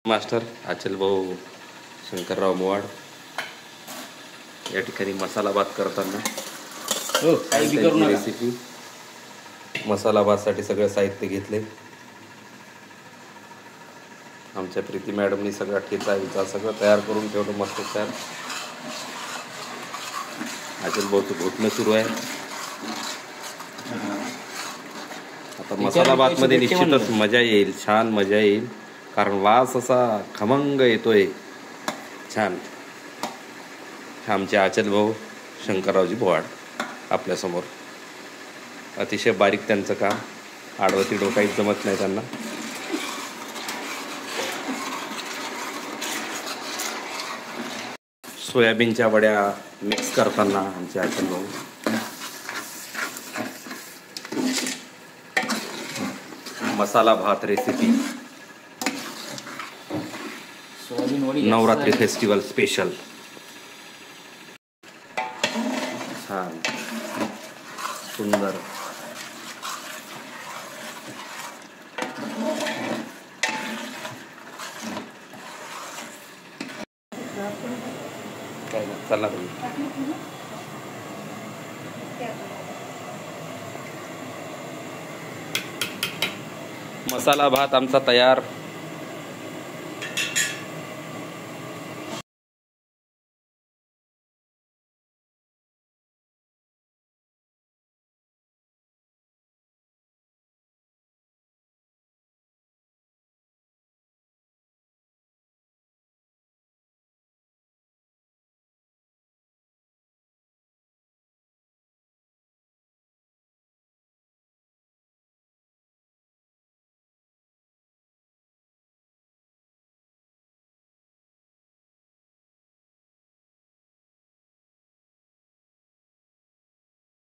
Master आचल भाऊ शंकरराव मोवाड या ठिकाणी मसाला भात करताना रेसिपी मसाला भातसाठी सगळं साहित्य घेतले. आमच्या प्रीती मॅडमनी सगळा ठेचा विचा सगळं तयार करून ठेवलं मस्त तयार. आचल भाऊचं घोटणं सुरू आहे. आता मसाला भात मध्ये निश्चितच मजा येईल, छान मजा येईल, कारण वास असा खमंग येतोय छान. आमचे आचल भाऊ शंकररावजी मोवाड आपल्यासमोर. अतिशय बारीक त्यांचं काम, आडवती डोकाहीच जमत नाही त्यांना. सोयाबीनच्या वड्या मिक्स करताना आमचे आचल भाऊ. मसाला भात रेसिपी नवरात्री फेस्टिवल स्पेशल. छान सुंदर. काय चला मसाला भात आमचा तयार.